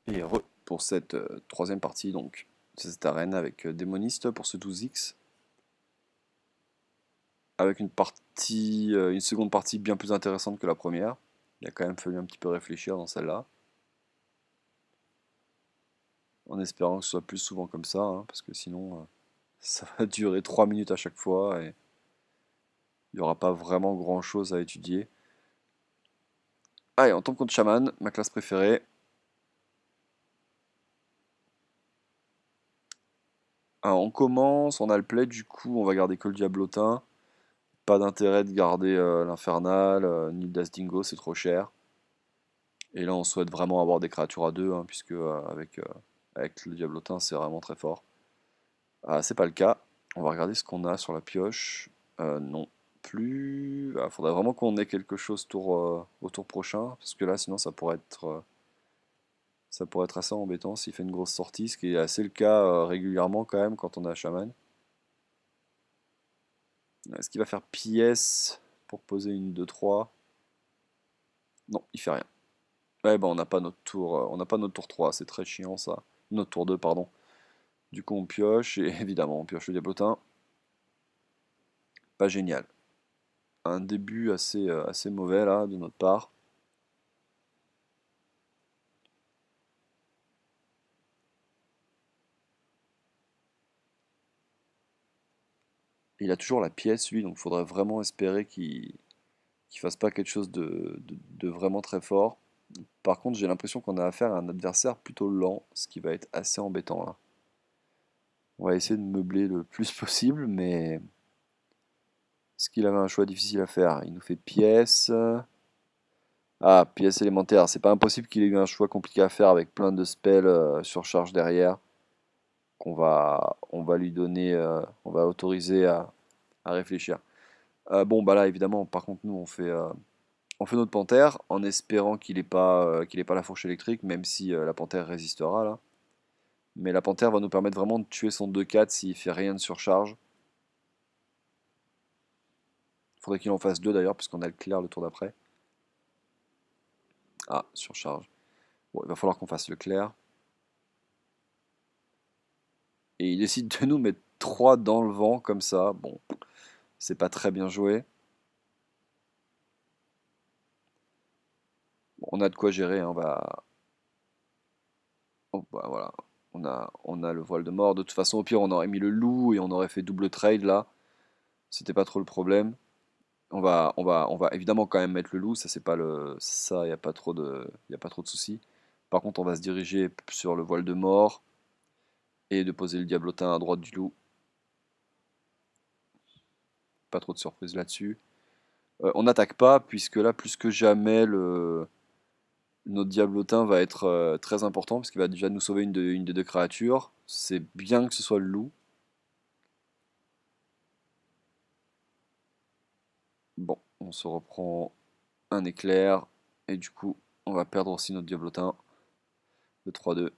Et pour cette troisième partie, donc, c'est cette arène avec Démoniste pour ce 12X, avec une seconde partie bien plus intéressante que la première. Il a quand même fallu un petit peu réfléchir dans celle-là, en espérant que ce soit plus souvent comme ça, hein, parce que sinon ça va durer 3 minutes à chaque fois et il n'y aura pas vraiment grand-chose à étudier. Allez, on tombe contre Shaman, ma classe préférée. Alors, on commence, on a le play, du coup on va garder que le Diablotin. Pas d'intérêt de garder l'Infernal, ni le Dasdingo, c'est trop cher. Et là, on souhaite vraiment avoir des créatures à deux, hein, puisque avec le Diablotin, c'est vraiment très fort. Ah, c'est pas le cas. On va regarder ce qu'on a sur la pioche. Non plus. Il faudrait vraiment qu'on ait quelque chose au tour prochain, parce que là, sinon, ça pourrait être assez embêtant s'il fait une grosse sortie, ce qui est assez le cas régulièrement quand même quand on a Shaman. Est-ce qu'il va faire pièce pour poser une 2-3? Non, il fait rien. Ouais, bah on n'a pas notre tour, on n'a pas notre tour 3, c'est très chiant ça. Notre tour 2, pardon. Du coup, on pioche, et évidemment, on pioche le diablotin. Pas génial. Un début assez mauvais là, de notre part. Il a toujours la pièce, lui, donc il faudrait vraiment espérer qu'il fasse pas quelque chose de vraiment très fort. Par contre, j'ai l'impression qu'on a affaire à un adversaire plutôt lent, ce qui va être assez embêtant là. On va essayer de meubler le plus possible, mais est-ce qu'il avait un choix difficile à faire? Il nous fait pièce. Ah, pièce élémentaire, c'est pas impossible qu'il ait eu un choix compliqué à faire avec plein de spells surcharge derrière on va lui donner, on va autoriser à réfléchir. Bon, bah là, évidemment, par contre, nous, on fait notre panthère en espérant qu'il ait pas la fourche électrique, même si la panthère résistera là. Mais la panthère va nous permettre vraiment de tuer son 2-4 s'il fait rien de surcharge. Faudrait qu'il en fasse deux d'ailleurs, puisqu'on a le clair le tour d'après. Ah, surcharge. Bon, il va falloir qu'on fasse le clair. Et il décide de nous mettre 3 dans le vent comme ça. Bon, c'est pas très bien joué. Bon, on a de quoi gérer, hein, oh, bah, voilà. On a le voile de mort. De toute façon, au pire, on aurait mis le loup et on aurait fait double trade là. C'était pas trop le problème. On va évidemment quand même mettre le loup. Ça, c'est pas le, ça, y a pas trop de soucis. Par contre, on va se diriger sur le voile de mort et de poser le diablotin à droite du loup. Pas trop de surprise là-dessus. On n'attaque pas puisque là, plus que jamais, notre diablotin va être très important parce qu'il va déjà nous sauver une des deux créatures. C'est bien que ce soit le loup. Bon, on se reprend un éclair et du coup, on va perdre aussi notre diablotin. Le 3-2.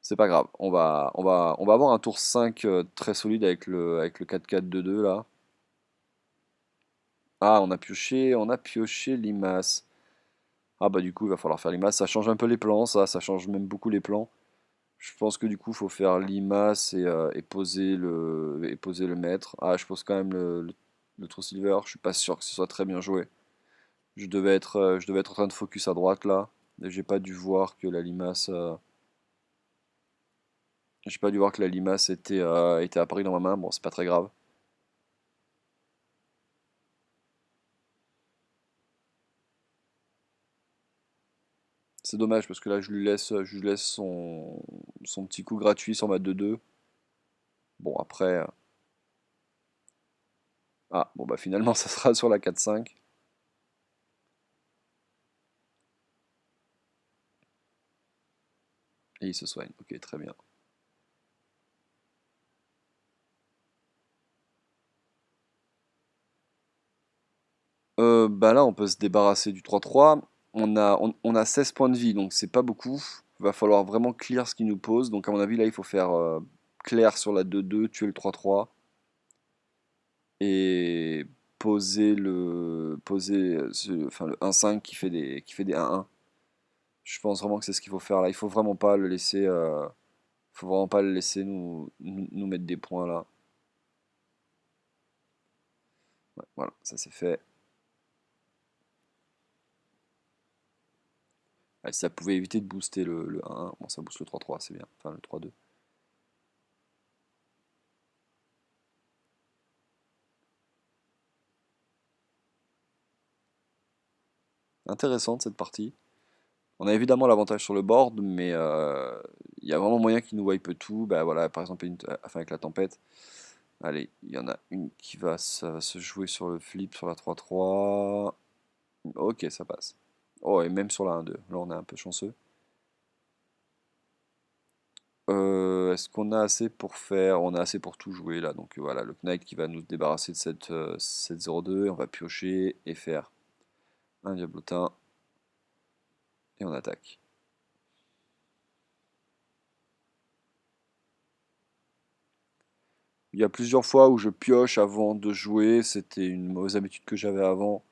C'est pas grave. On va avoir un tour 5 très solide avec le 4-4-2-2 là. Ah, on a pioché Limace. Ah bah du coup, il va falloir faire Limace. Ça change un peu les plans, ça change même beaucoup les plans. Je pense que du coup, il faut faire Limace et poser le maître. Ah, je pose quand même le True Silver. Je suis pas sûr que ce soit très bien joué. Je devais être en train de focus à droite là. Et j'ai pas dû voir que la limace, j'ai pas dû voir que la limace était apparue dans ma main. Bon, c'est pas très grave. C'est dommage parce que là, je lui laisse son petit coup gratuit sur ma 2-2. Bon, après, ah, bon bah finalement, ça sera sur la 4-5. Et il se soigne. Ok, très bien. Bah là, on peut se débarrasser du 3-3. On a 16 points de vie, donc c'est pas beaucoup. Va falloir vraiment clear ce qu'il nous pose. Donc à mon avis, là, il faut faire clair sur la 2-2, tuer le 3-3 et poser enfin, le 1-5 qui fait des 1-1. Je pense vraiment que c'est ce qu'il faut faire là. Il faut vraiment pas le laisser, faut vraiment pas le laisser nous mettre des points là. Ouais, voilà, ça c'est fait. Ah, si ça pouvait éviter de booster le 1-1, bon ça booste le 3-3, c'est bien. Enfin le 3-2. Intéressante cette partie. On a évidemment l'avantage sur le board, mais il y a vraiment moyen qu'il nous wipe tout. Bah voilà, par exemple, enfin, avec la tempête. Allez, il y en a une qui va, ça va se jouer sur le flip, sur la 3-3. Ok, ça passe. Oh, et même sur la 1-2. Là, on est un peu chanceux. Est-ce qu'on a assez pour faire? On a assez pour tout jouer là. Donc voilà, le Knight qui va nous débarrasser de cette 0-2. On va piocher et faire un diablotin. Et on attaque. Il y a plusieurs fois où je pioche avant de jouer. C'était une mauvaise habitude que j'avais avant.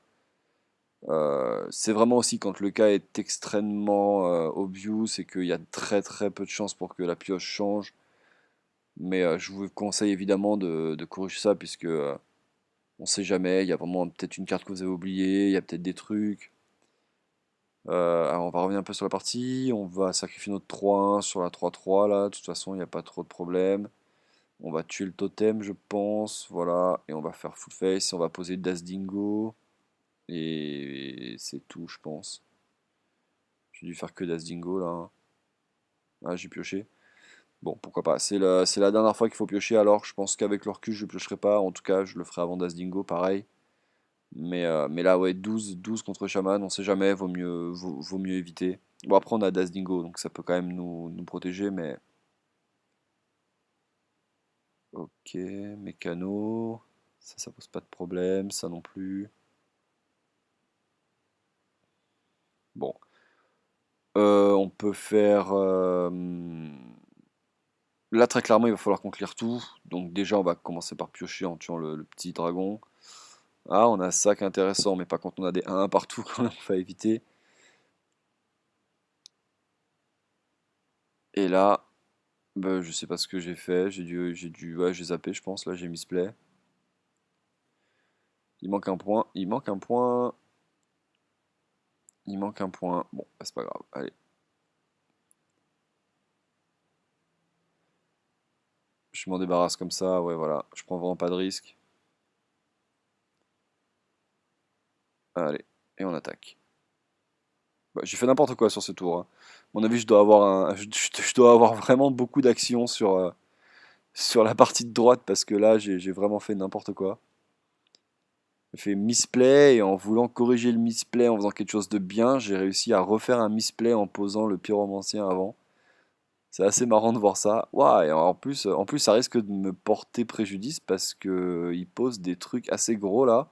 C'est vraiment aussi quand le cas est extrêmement obvious et qu'il y a très très peu de chances pour que la pioche change. Mais je vous conseille évidemment de corriger ça puisque on sait jamais, il y a vraiment peut-être une carte que vous avez oubliée, il y a peut-être des trucs. Alors on va revenir un peu sur la partie, on va sacrifier notre 3-1 sur la 3-3 là, de toute façon il n'y a pas trop de problème. On va tuer le totem je pense, voilà, et on va faire full face, on va poser Das Dingo, et c'est tout je pense. J'ai dû faire que Das Dingo là, hein. Ah j'ai pioché. Bon pourquoi pas, c'est la dernière fois qu'il faut piocher alors, je pense qu'avec le recul je ne piocherai pas, en tout cas je le ferai avant Das Dingo pareil. Mais là, ouais, 12 contre Shaman, on sait jamais, vaut mieux éviter. Bon, après, on a Das Dingo, donc ça peut quand même nous protéger, mais. Ok, mécano. Ça pose pas de problème, ça non plus. Bon. On peut faire. Là, très clairement, il va falloir qu'on clear tout. Donc, déjà, on va commencer par piocher en tuant le petit dragon. Ah, on a un sac intéressant, mais pas quand on a des 1 partout, quand même, on va éviter. Et là. Bah, je sais pas ce que j'ai fait, ouais, j'ai zappé, je pense, là j'ai misplay. Il manque un point, il manque un point, il manque un point. Bon, bah, c'est pas grave, allez. Je m'en débarrasse comme ça, ouais, voilà. Je prends vraiment pas de risque. Allez, et on attaque. Bah, j'ai fait n'importe quoi sur ce tour, hein. À mon avis, je dois avoir je dois avoir vraiment beaucoup d'actions sur la partie de droite parce que là, j'ai vraiment fait n'importe quoi. J'ai fait misplay et en voulant corriger le misplay en faisant quelque chose de bien, j'ai réussi à refaire un misplay en posant le pyromancien avant. C'est assez marrant de voir ça. Ouah, et en plus, ça risque de me porter préjudice parce que il pose des trucs assez gros là.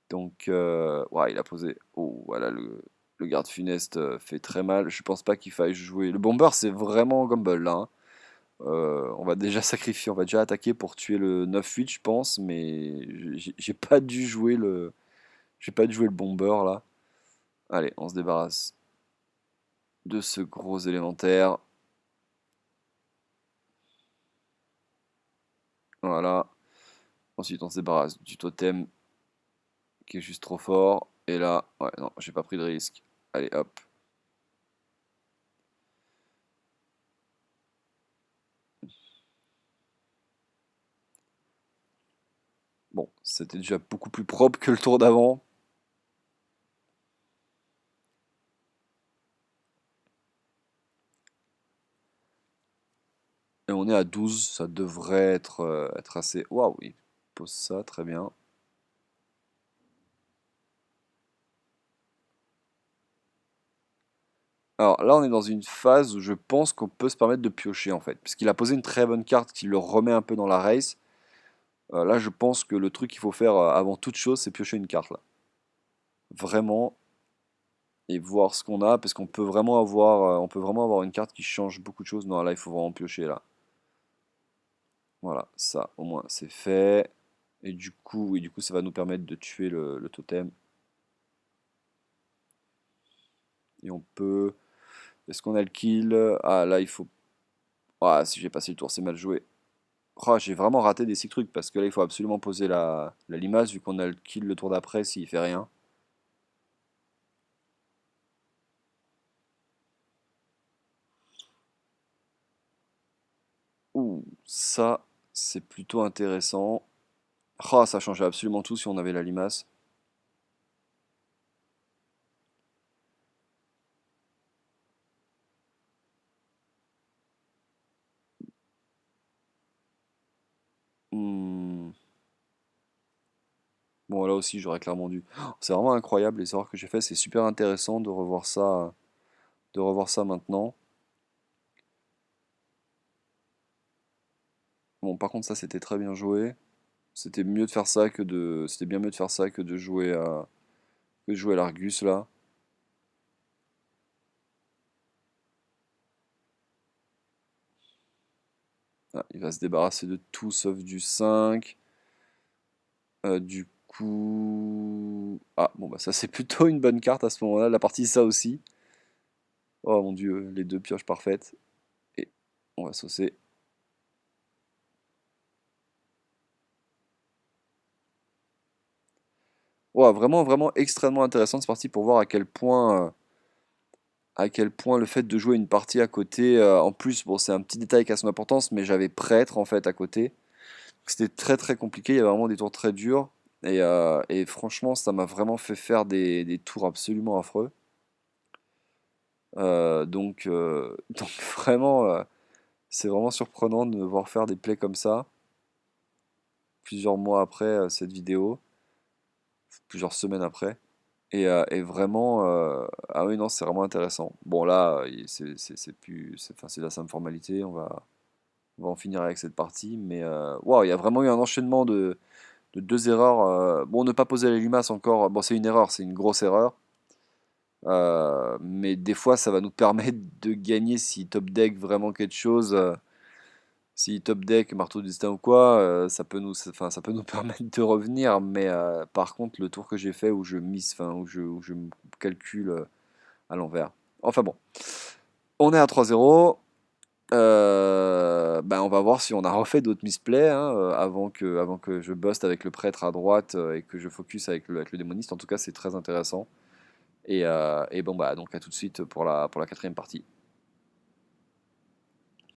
Donc, ouah, il a posé. Oh, voilà, le garde funeste fait très mal. Je pense pas qu'il faille jouer. Le bomber, c'est vraiment Gumball là, hein. On va déjà sacrifier, on va déjà attaquer pour tuer le 9-8, je pense, mais j'ai pas dû jouer le bomber là. Allez, on se débarrasse de ce gros élémentaire. Voilà. Ensuite, on se débarrasse du totem qui est juste trop fort. Et là, ouais, non, j'ai pas pris de risque. Allez, hop. Bon, c'était déjà beaucoup plus propre que le tour d'avant. Et on est à 12, ça devrait être assez. Waouh, il pose ça, très bien. Alors là, on est dans une phase où je pense qu'on peut se permettre de piocher en fait. Puisqu'il a posé une très bonne carte qui le remet un peu dans la race. Là, je pense que le truc qu'il faut faire avant toute chose, c'est piocher une carte là. Vraiment, et voir ce qu'on a, parce qu'on peut vraiment avoir une carte qui change beaucoup de choses. Non, là, il faut vraiment piocher là. Voilà, ça, au moins, c'est fait. Et du coup, ça va nous permettre de tuer le totem. Et on peut... Est-ce qu'on a le kill? Ah là il faut... Ah si j'ai passé le tour c'est mal joué. Oh, j'ai vraiment raté des six trucs parce que là il faut absolument poser la limace vu qu'on a le kill le tour d'après s'il fait rien. Ouh, ça c'est plutôt intéressant. Oh, ça changeait absolument tout si on avait la limace. Hmm. Bon là aussi j'aurais clairement dû. Oh, c'est vraiment incroyable les erreurs que j'ai fait, c'est super intéressant de revoir ça maintenant. Bon par contre ça c'était très bien joué. C'était mieux de faire ça que de. C'était bien mieux de faire ça que de jouer à l'Argus là. Ah, il va se débarrasser de tout sauf du 5. Du coup. Ah bon bah ça c'est plutôt une bonne carte à ce moment-là. La partie ça aussi. Oh mon dieu, les deux pioches parfaites. Et on va saucer. Ouais, vraiment, vraiment extrêmement intéressant cette partie pour voir à quel point le fait de jouer une partie à côté, en plus, bon, c'est un petit détail qui a son importance, mais j'avais prêtre en fait à côté. C'était très très compliqué, il y avait vraiment des tours très durs. Et franchement, ça m'a vraiment fait faire des tours absolument affreux. Donc vraiment, c'est vraiment surprenant de me voir faire des plays comme ça, plusieurs mois après cette vidéo, plusieurs semaines après. Et vraiment, ah oui, non, c'est vraiment intéressant. Bon, là, c'est plus, enfin, c'est la simple formalité, on va en finir avec cette partie. Mais waouh, il y a vraiment eu un enchaînement de deux erreurs. Bon, ne pas poser les limaces encore, bon, c'est une erreur, c'est une grosse erreur. Mais des fois, ça va nous permettre de gagner si top deck vraiment quelque chose. Si top deck, marteau du destin ou quoi, enfin, ça peut nous permettre de revenir. Mais par contre, le tour que j'ai fait où je mise, enfin, où je me calcule à l'envers. Enfin bon, on est à 3-0. Ben on va voir si on a refait d'autres misplays hein, avant que je buste avec le prêtre à droite et que je focus avec le démoniste. En tout cas, c'est très intéressant. Et bon, bah, donc à tout de suite pour la quatrième partie.